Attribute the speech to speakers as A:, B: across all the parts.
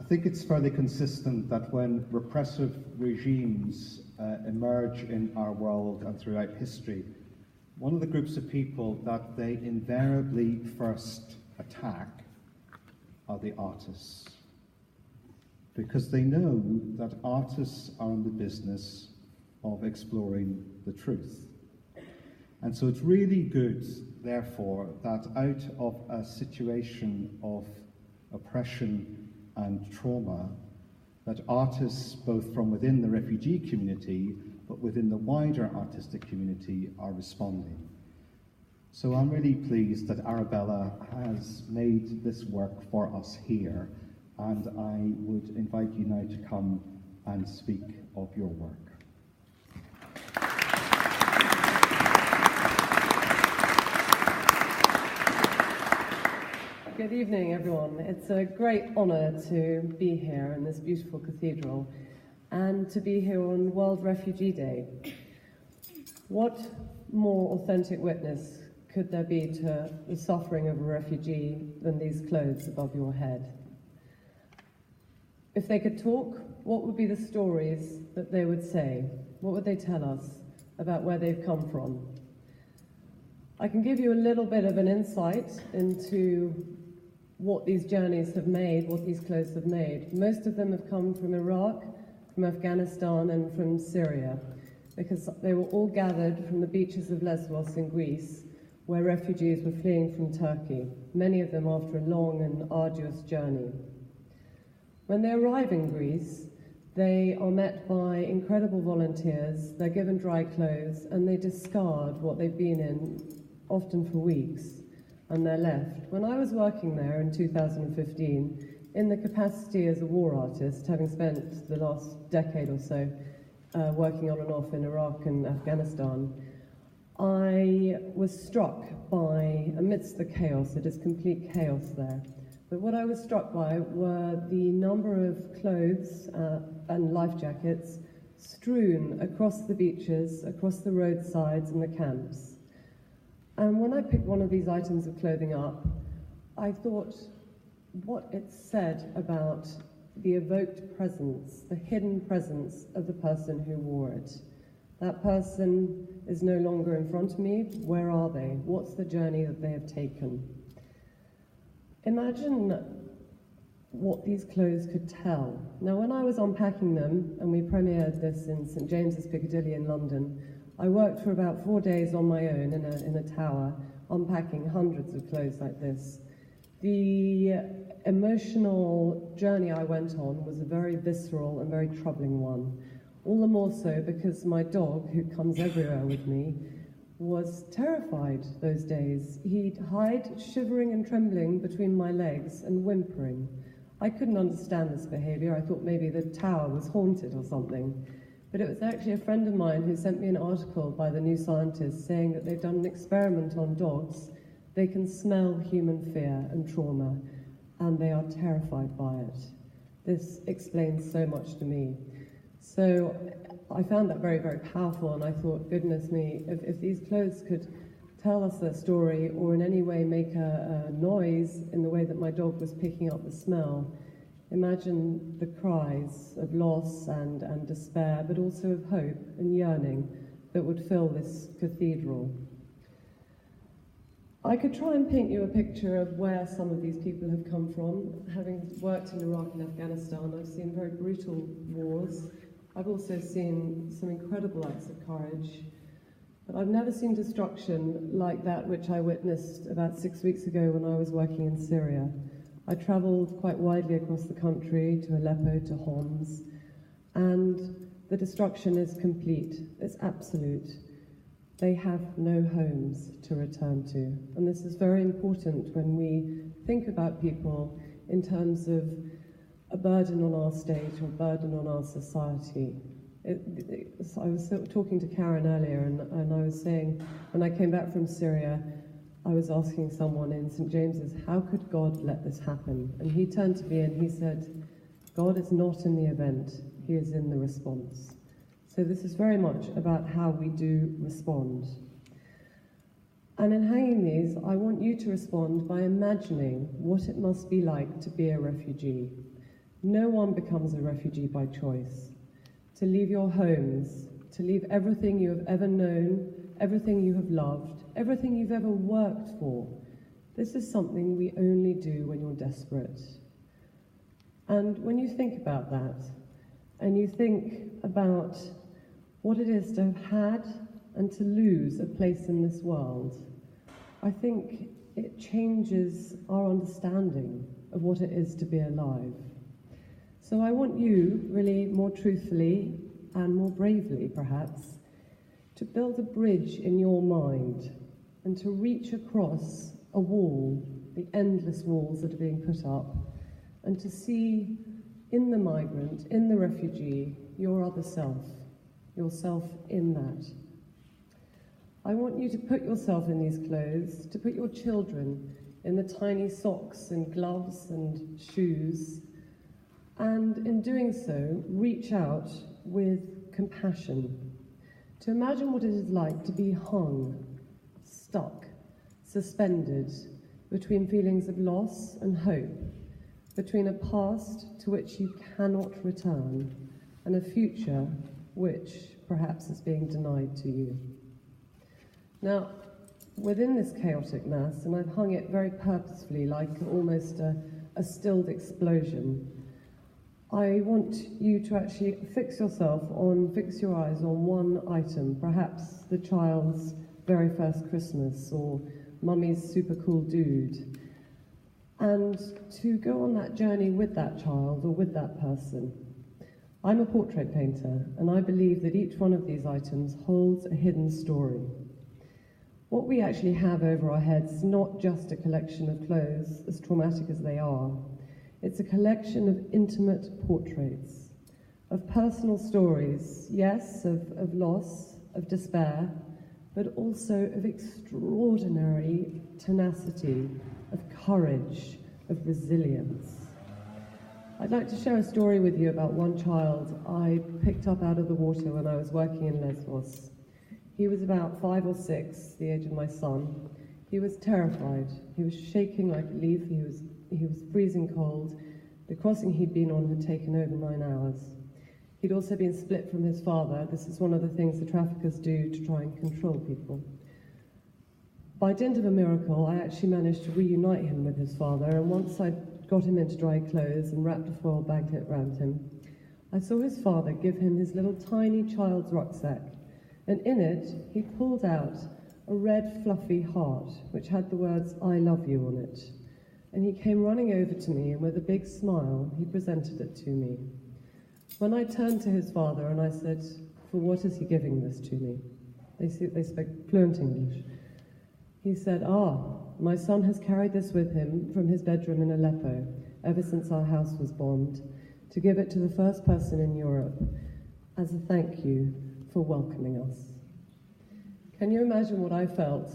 A: think it's fairly consistent that when repressive regimes emerge in our world and throughout history, one of the groups of people that they invariably first attack are the artists. Because they know that artists are in the business of exploring the truth. And so it's really good, therefore, that out of a situation of oppression and trauma, that artists, both from within the refugee community, but within the wider artistic community, are responding. So I'm really pleased that Arabella has made this work for us here, and I would invite you now to come and speak of your work.
B: Good evening, everyone. It's a great honour to be here in this beautiful cathedral and to be here on World Refugee Day. What more authentic witness could there be to the suffering of a refugee than these clothes above your head? If they could talk, what would be the stories that they would say? What would they tell us about where they've come from? I can give you a little bit of an insight into what these journeys have made, what these clothes have made. Most of them have come from Iraq, from Afghanistan and from Syria, because they were all gathered from the beaches of Lesbos in Greece, where refugees were fleeing from Turkey, many of them after a long and arduous journey. When they arrive in Greece, they are met by incredible volunteers, they're given dry clothes, and they discard what they've been in, often for weeks, and they're left. When I was working there in 2015, in the capacity as a war artist, having spent the last decade or so working on and off in Iraq and Afghanistan, I was struck by, amidst the chaos, it is complete chaos there, but what I was struck by were the number of clothes and life jackets strewn across the beaches, across the roadsides and the camps. And when I picked one of these items of clothing up, I thought what it said about the evoked presence, the hidden presence of the person who wore it. That person is no longer in front of me. Where are they? What's the journey that they have taken? Imagine what these clothes could tell. Now, when I was unpacking them, and we premiered this in St James's Piccadilly in London, I worked for about 4 days on my own in a tower, unpacking hundreds of clothes like this. The emotional journey I went on was a very visceral and very troubling one. All the more so because my dog, who comes everywhere with me, was terrified those days. He'd hide, shivering and trembling between my legs and whimpering. I couldn't understand this behaviour. I thought maybe the tower was haunted or something. But it was actually a friend of mine who sent me an article by the New Scientist saying that they've done an experiment on dogs. They can smell human fear and trauma, and they are terrified by it. This explains so much to me. So I found that very, very powerful, and I thought, goodness me, if these clothes could tell us their story or in any way make a noise in the way that my dog was picking up the smell, imagine the cries of loss and despair, but also of hope and yearning that would fill this cathedral. I could try and paint you a picture of where some of these people have come from. Having worked in Iraq and Afghanistan, I've seen very brutal wars. I've also seen some incredible acts of courage, but I've never seen destruction like that which I witnessed about 6 weeks ago when I was working in Syria. I travelled quite widely across the country, to Aleppo, to Homs, and the destruction is complete, it's absolute. They have no homes to return to. And this is very important when we think about people in terms of a burden on our state or a burden on our society. I was talking to Karen earlier, and I was saying, when I came back from Syria, I was asking someone in St James's, how could God let this happen? And he turned to me and he said, God is not in the event, he is in the response. So this is very much about how we do respond. And in hanging these, I want you to respond by imagining what it must be like to be a refugee. No one becomes a refugee by choice. To leave your homes, to leave everything you have ever known, everything you have loved, everything you've ever worked for. This is something we only do when you're desperate. And when you think about that, and you think about what it is to have had and to lose a place in this world, I think it changes our understanding of what it is to be alive. So I want you, really more truthfully and more bravely perhaps, to build a bridge in your mind and to reach across a wall, the endless walls that are being put up, and to see in the migrant, in the refugee, your other self, yourself in that. I want you to put yourself in these clothes, to put your children in the tiny socks and gloves and shoes, and in doing so, reach out with compassion, to imagine what it is like to be hung, stuck, suspended between feelings of loss and hope, between a past to which you cannot return and a future which perhaps is being denied to you. Now, within this chaotic mass, and I've hung it very purposefully like almost a stilled explosion, I want you to actually fix your eyes on one item, perhaps the child's very first Christmas or mummy's super cool dude, and to go on that journey with that child or with that person. I'm a portrait painter, and I believe that each one of these items holds a hidden story. What we actually have over our heads is not just a collection of clothes, as traumatic as they are. It's a collection of intimate portraits, of personal stories, yes, of loss, of despair, but also of extraordinary tenacity, of courage, of resilience. I'd like to share a story with you about one child I picked up out of the water when I was working in Lesbos. He was about 5 or 6, the age of my son. He was terrified. He was shaking like a leaf. He was freezing cold. The crossing he'd been on had taken over 9 hours. He'd also been split from his father. This is one of the things the traffickers do to try and control people. By dint of a miracle, I actually managed to reunite him with his father, and once I'd got him into dry clothes and wrapped a foil blanket around him, I saw his father give him his little tiny child's rucksack, and in it he pulled out a red fluffy heart which had the words "I love you" on it. And he came running over to me, and with a big smile he presented it to me. When I turned to his father and I said, "For what is he giving this to me?" They spoke fluent English. He said, "My son has carried this with him from his bedroom in Aleppo ever since our house was bombed, to give it to the first person in Europe as a thank you for welcoming us." Can you imagine what I felt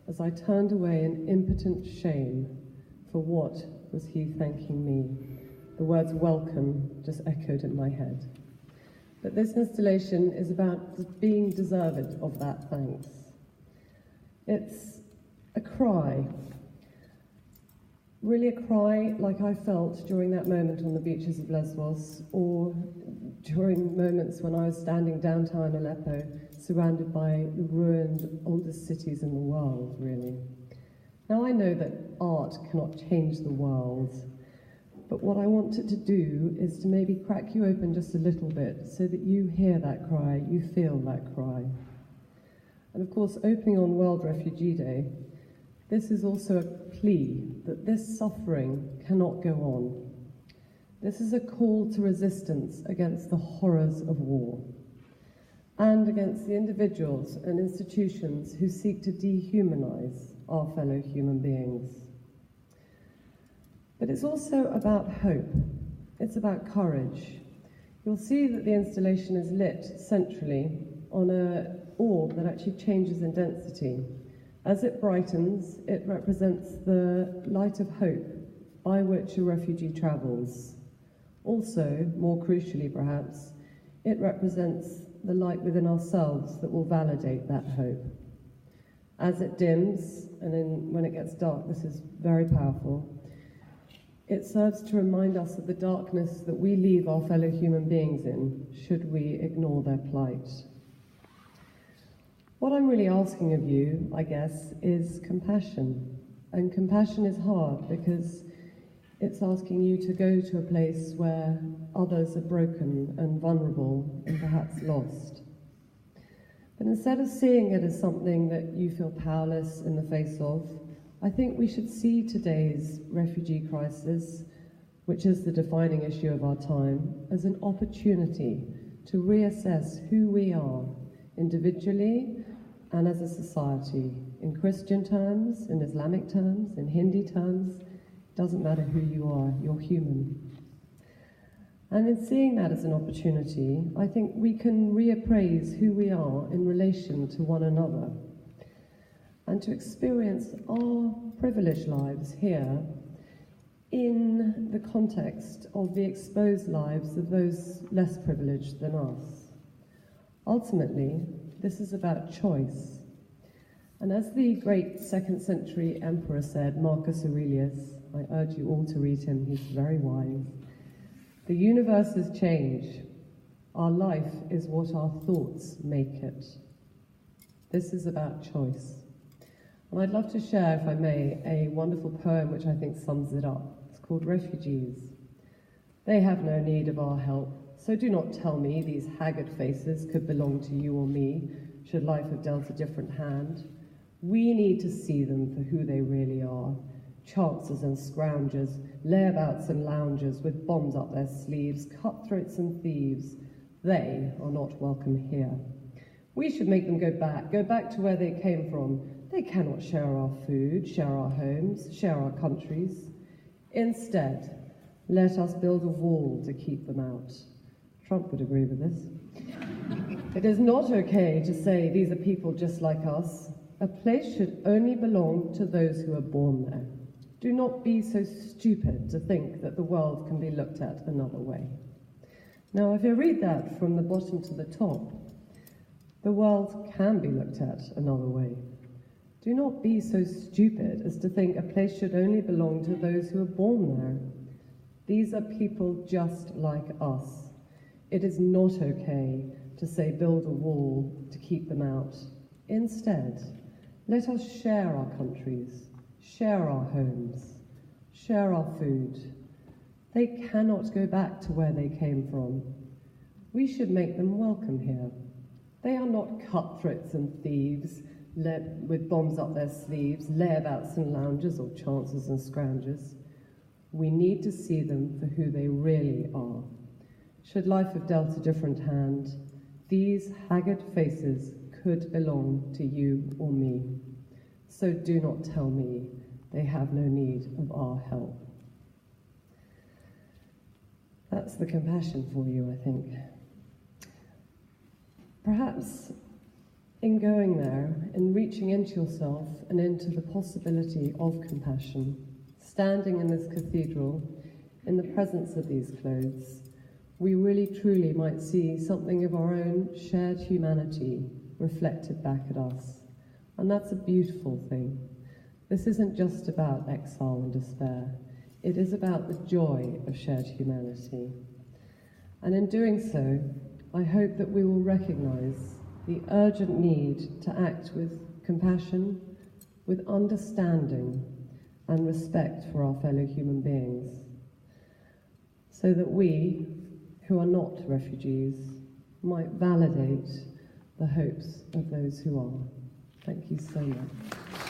B: as I turned away in impotent shame? For what was he thanking me? The words "welcome" just echoed in my head. But this installation is about being deserved of that thanks. It's a cry, really a cry like I felt during that moment on the beaches of Lesbos, or during moments when I was standing downtown Aleppo, surrounded by the ruined oldest cities in the world, really. Now I know that art cannot change the world, but what I want it to do is to maybe crack you open just a little bit so that you hear that cry, you feel that cry. And of course, opening on World Refugee Day, this is also a plea that this suffering cannot go on. This is a call to resistance against the horrors of war and against the individuals and institutions who seek to dehumanize our fellow human beings. But it's also about hope. It's about courage. You'll see that the installation is lit centrally on an orb that actually changes in density. As it brightens, it represents the light of hope by which a refugee travels. Also, more crucially perhaps, it represents the light within ourselves that will validate that hope. As it dims, and then when it gets dark, this is very powerful, It serves to remind us of the darkness that we leave our fellow human beings in, should we ignore their plight. What I'm really asking of you, I guess, is compassion. And compassion is hard because it's asking you to go to a place where others are broken and vulnerable and perhaps lost. But instead of seeing it as something that you feel powerless in the face of, I think we should see today's refugee crisis, which is the defining issue of our time, as an opportunity to reassess who we are individually and as a society, in Christian terms, in Islamic terms, in Hindi terms. Doesn't matter who you are, you're human. And in seeing that as an opportunity, I think we can reappraise who we are in relation to one another and to experience our privileged lives here in the context of the exposed lives of those less privileged than us. Ultimately, this is about choice. And as the great 2nd century emperor said, Marcus Aurelius, I urge you all to read him, he's very wise. The universe is change. Our life is what our thoughts make it. This is about choice. And I'd love to share, if I may, a wonderful poem which I think sums it up. It's called Refugees. They have no need of our help, so do not tell me these haggard faces could belong to you or me, should life have dealt a different hand. We need to see them for who they really are. Chancers and scroungers, layabouts and loungers with bombs up their sleeves, cutthroats and thieves. They are not welcome here. We should make them go back to where they came from. They cannot share our food, share our homes, share our countries. Instead, let us build a wall to keep them out. Trump would agree with this. It is not okay to say these are people just like us. A place should only belong to those who are born there. Do not be so stupid to think that the world can be looked at another way. Now, if you read that from the bottom to the top, the world can be looked at another way. Do not be so stupid as to think a place should only belong to those who are born there. These are people just like us. It is not okay to say build a wall to keep them out. Instead, let us share our countries, share our homes, share our food. They cannot go back to where they came from. We should make them welcome here. They are not cutthroats and thieves with bombs up their sleeves, layabouts and loungers or chancers and scroungers. We need to see them for who they really are. Should life have dealt a different hand, these haggard faces could belong to you or me. So do not tell me they have no need of our help. That's the compassion for you, I think. Perhaps in going there, in reaching into yourself and into the possibility of compassion, standing in this cathedral, in the presence of these clothes, we really truly might see something of our own shared humanity reflected back at us. And that's a beautiful thing. This isn't just about exile and despair. It is about the joy of shared humanity. And in doing so, I hope that we will recognize the urgent need to act with compassion, with understanding and respect for our fellow human beings, so that we, who are not refugees, might validate the hopes of those who are. Thank you so much.